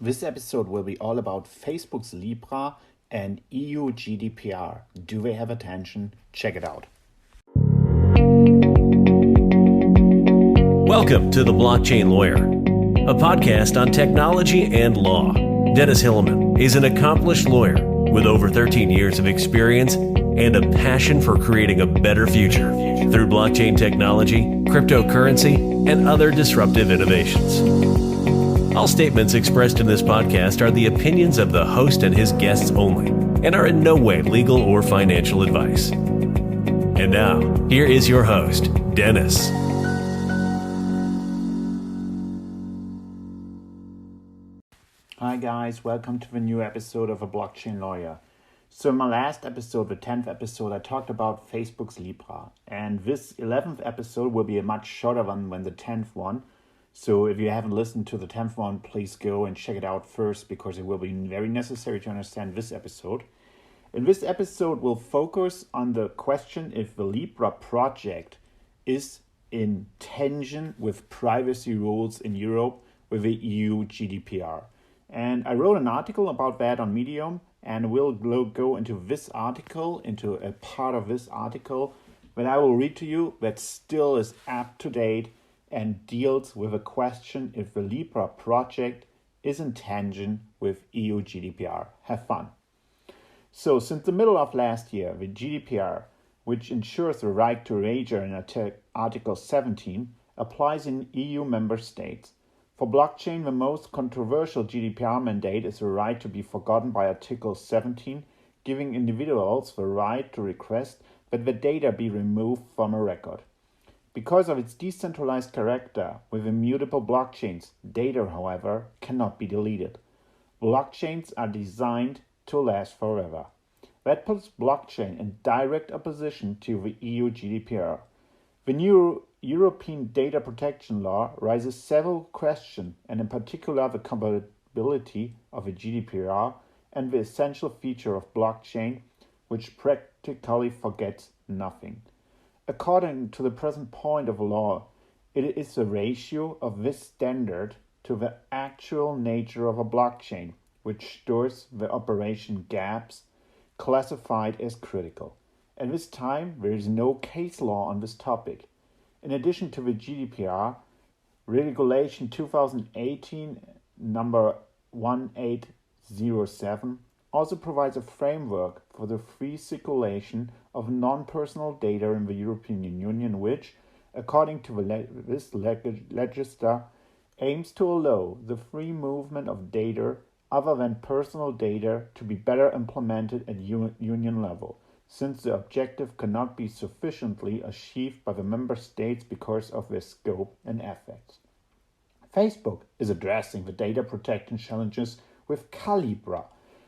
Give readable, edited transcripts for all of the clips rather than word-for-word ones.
This episode will be all about Facebook's Libra and EU GDPR. Do they have attention? Check it out. Welcome to The Blockchain Lawyer, a podcast on technology and law. Dennis Hilleman is an accomplished lawyer with over 13 years of experience and a passion for creating a better future through blockchain technology, cryptocurrency, and other disruptive innovations. All statements expressed in this podcast are the opinions of the host and his guests only and are in no way legal or financial advice. And now, here is your host, Dennis. Hi guys, welcome to the new episode of A Blockchain Lawyer. So in my last episode, the 10th episode, I talked about Facebook's Libra. And this 11th episode will be a much shorter one than the 10th one. So if you haven't listened to the 10th one, please go and check it out first because it will be very necessary to understand this episode. In this episode, we'll focus on the question if the Libra project is in tension with privacy rules in Europe with the EU GDPR. And I wrote an article about that on Medium, and we'll go into this article, into a part of this article that I will read to you that still is up to date and deals with a question if the Libra project is in tension with EU GDPR. Have fun. So, since the middle of last year, the GDPR, which ensures the right to register in Article 17, applies in EU member states. For blockchain, the most controversial GDPR mandate is the right to be forgotten by Article 17, giving individuals the right to request that the data be removed from a record. Because of its decentralized character with immutable blockchains, data, however, cannot be deleted. Blockchains are designed to last forever. That puts blockchain in direct opposition to the EU GDPR. The new European data protection law raises several questions, and in particular the compatibility of the GDPR and the essential feature of blockchain, which practically forgets nothing. According to the present point of law, it is the ratio of this standard to the actual nature of a blockchain, which stores the operation gaps classified as critical. At this time, there is no case law on this topic. In addition to the GDPR, Regulation 2018 number 1807 also provides a framework for the free circulation of non-personal data in the European Union, which, according to this legislature, aims to allow the free movement of data other than personal data to be better implemented at union level, since the objective cannot be sufficiently achieved by the member states because of their scope and effects. Facebook is addressing the data protection challenges with Calibra,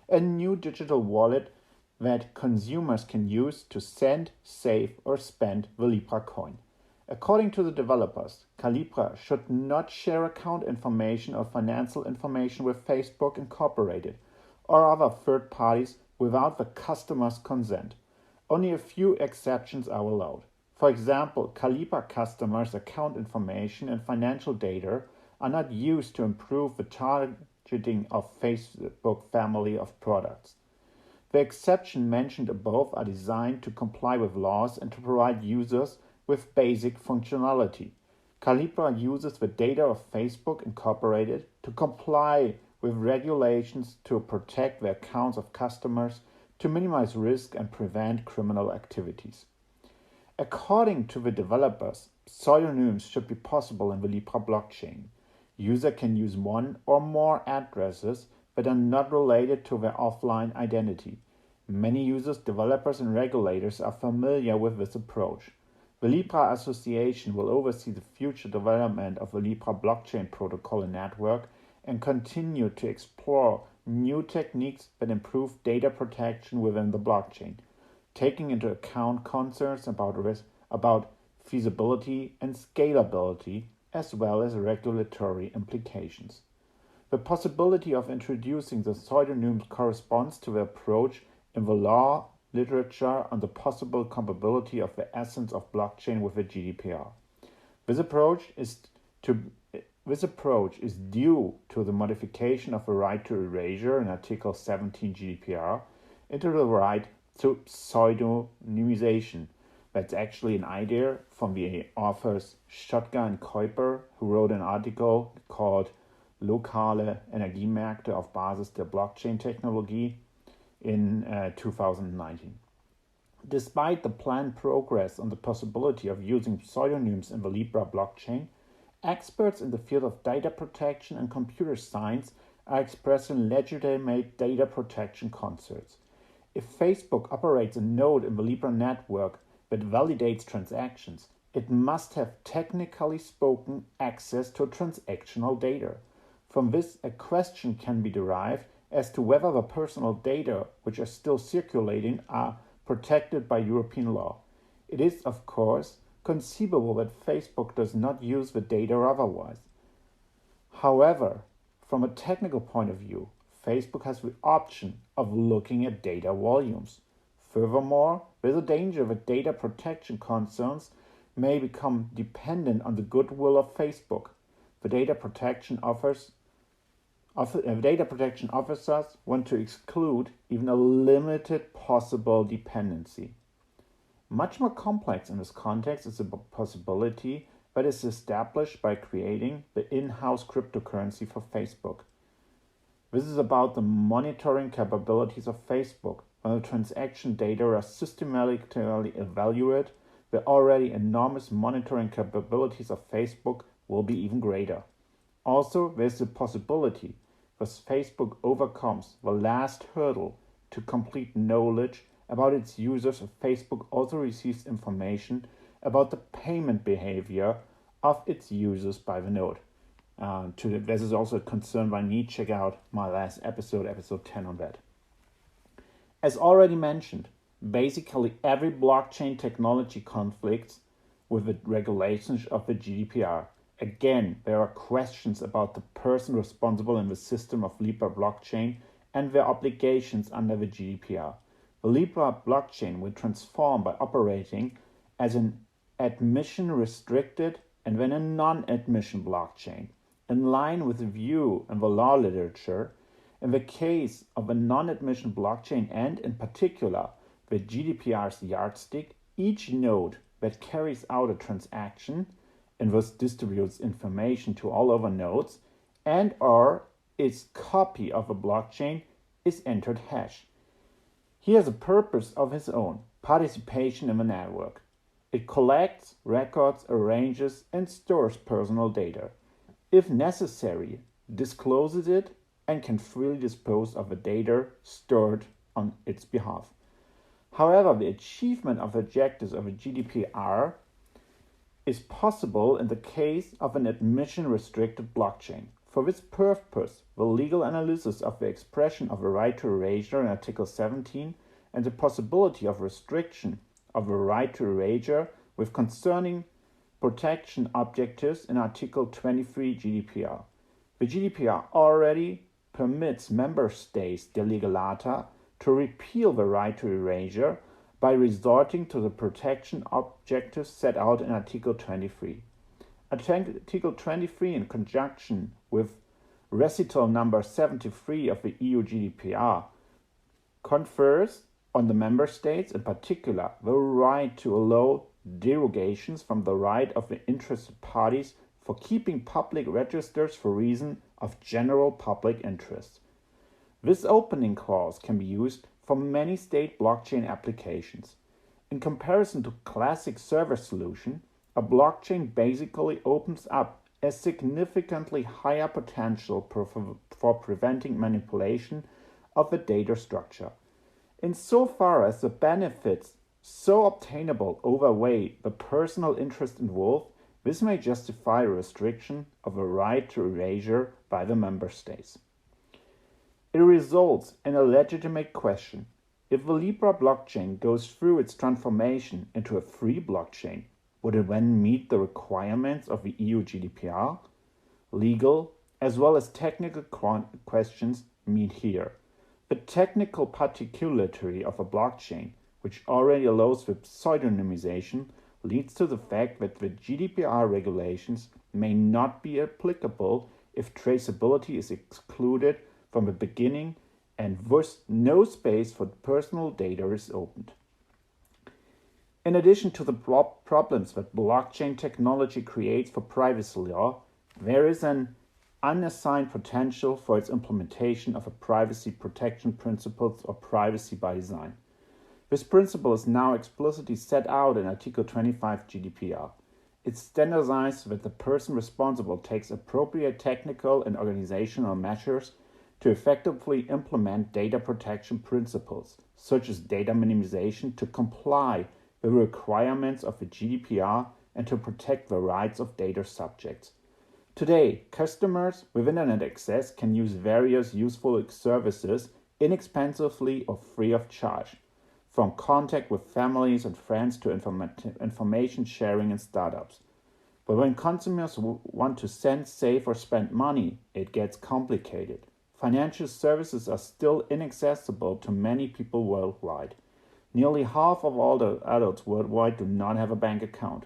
a new digital wallet that consumers can use to send, save, or spend the Libra coin. According to the developers, Calibra should not share account information or financial information with Facebook Incorporated or other third parties without the customer's consent. Only a few exceptions are allowed. For example, Calibra customers' account information and financial data are not used to improve the targeting of Facebook family of products. The exceptions mentioned above are designed to comply with laws and to provide users with basic functionality. Calibra uses the data of Facebook Incorporated to comply with regulations to protect the accounts of customers, to minimize risk and prevent criminal activities. According to the developers, pseudonyms should be possible in the Libra blockchain. User can use one or more addresses that are not related to their offline identity. Many users, developers, and regulators are familiar with this approach. The Libra Association will oversee the future development of the Libra blockchain protocol and network and continue to explore new techniques that improve data protection within the blockchain, taking into account concerns about feasibility and scalability, as well as regulatory implications. The possibility of introducing the pseudonyms corresponds to the approach in the law literature on the possible compatibility of the essence of blockchain with the GDPR. This approach is to This approach is due to the modification of the right to erasure in Article 17 GDPR into the right to pseudonymization. That's actually an idea from the authors Schottger and Kuiper, who wrote an article called Lokale Energiemärkte auf Basis der Blockchain-Technologie in 2019. Despite the planned progress on the possibility of using pseudonyms in the Libra blockchain, experts in the field of data protection and computer science are expressing legitimate data protection concerns. If Facebook operates a node in the Libra network that validates transactions, it must have technically spoken access to transactional data. From this, a question can be derived as to whether the personal data which are still circulating are protected by European law. It is, of course, conceivable that Facebook does not use the data otherwise. However, from a technical point of view, Facebook has the option of looking at data volumes. Furthermore, there's a danger that data protection concerns may become dependent on the goodwill of Facebook. The data protection officers want to exclude even a limited possible dependency. Much more complex in this context is the possibility that is established by creating the in-house cryptocurrency for Facebook. This is about the monitoring capabilities of Facebook. When the transaction data are systematically evaluated, the already enormous monitoring capabilities of Facebook will be even greater. Also, there's the possibility that Facebook overcomes the last hurdle to complete knowledge about its users if Facebook also receives information about the payment behavior of its users by the node. This is also a concern by me. Check out my last episode 10 on that. As already mentioned, basically every blockchain technology conflicts with the regulations of the GDPR. Again, there are questions about the person responsible in the system of Libra blockchain and their obligations under the GDPR. The Libra blockchain will transform by operating as an admission-restricted and then a non-admission blockchain. In line with the view in the law literature, in the case of a non-admission blockchain and, in particular, the GDPR's yardstick, each node that carries out a transaction and thus distributes information to all other nodes and or its copy of a blockchain is entered hash. He has a purpose of his own, participation in the network. It collects, records, arranges, and stores personal data. If necessary, discloses it and can freely dispose of the data stored on its behalf. However, the achievement of the objectives of the GDPR is possible in the case of an admission-restricted blockchain. For this purpose, the legal analysis of the expression of the right to erasure in Article 17 and the possibility of restriction of the right to erasure with concerning protection objectives in Article 23 GDPR. The GDPR already permits member states, de legalata, to repeal the right to erasure by resorting to the protection objectives set out in Article 23. Article 23, in conjunction with recital number 73 of the EU GDPR, confers on the member states, in particular, the right to allow derogations from the right of the interested parties for keeping public registers for reason of general public interest. This opening clause can be used for many state blockchain applications. In comparison to classic server solution, a blockchain basically opens up a significantly higher potential for preventing manipulation of the data structure. Insofar as the benefits so obtainable outweigh the personal interest involved, this may justify a restriction of a right to erasure by the member states. It results in a legitimate question. If the Libra blockchain goes through its transformation into a free blockchain, would it then meet the requirements of the EU GDPR? Legal as well as technical questions meet here. The technical particularity of a blockchain, which already allows for pseudonymization, leads to the fact that the GDPR regulations may not be applicable if traceability is excluded from the beginning and thus no space for personal data is opened. In addition to the problems that blockchain technology creates for privacy law, there is an unassigned potential for its implementation of a privacy protection principles or privacy by design. This principle is now explicitly set out in Article 25 GDPR. It's standardized that the person responsible takes appropriate technical and organizational measures to effectively implement data protection principles, such as data minimization, to comply with the requirements of the GDPR and to protect the rights of data subjects. Today, customers with internet access can use various useful services inexpensively or free of charge, from contact with families and friends to information sharing in startups. But when consumers want to send, save, or spend money, it gets complicated. Financial services are still inaccessible to many people worldwide. Nearly half of all the adults worldwide do not have a bank account.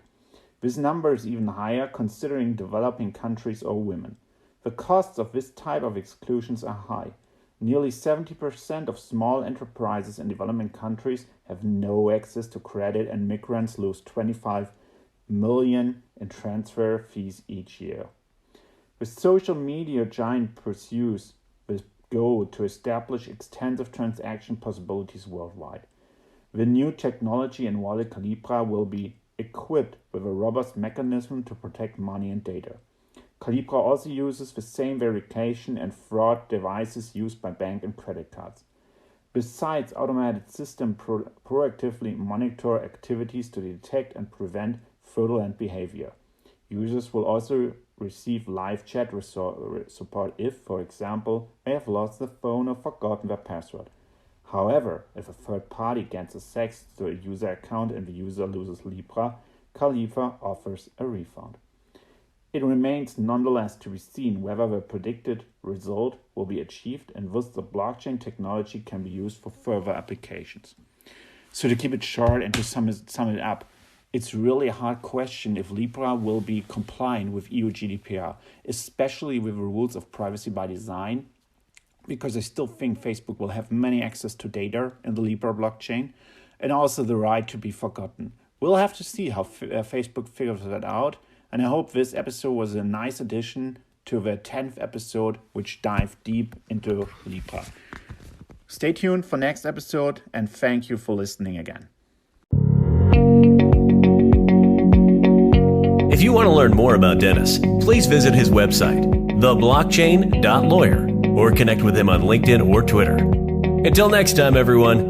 This number is even higher considering developing countries or women. The costs of this type of exclusions are high. Nearly 70% of small enterprises in developing countries have no access to credit, and migrants lose 25 million in transfer fees each year. The social media giant pursues the goal to establish extensive transaction possibilities worldwide. The new technology in wallet Calibra will be equipped with a robust mechanism to protect money and data. Calibra also uses the same verification and fraud devices used by bank and credit cards. Besides, automated systems proactively monitor activities to detect and prevent fraudulent behavior. Users will also receive live chat support if, for example, they have lost their phone or forgotten their password. However, if a third party gets access to a user account and the user loses Libra, Calibra offers a refund. It remains nonetheless to be seen whether the predicted result will be achieved and thus the blockchain technology can be used for further applications. So to keep it short and to sum it up, it's really a hard question if Libra will be compliant with EU GDPR, especially with the rules of privacy by design, because I still think Facebook will have many access to data in the Libra blockchain and also the right to be forgotten. We'll have to see how Facebook figures that out, and I hope this episode was a nice addition to the 10th episode, which dived deep into Libra. Stay tuned for next episode, and thank you for listening again. If you want to learn more about Dennis, please visit his website, theblockchain.lawyer, or connect with him on LinkedIn or Twitter. Until next time, everyone.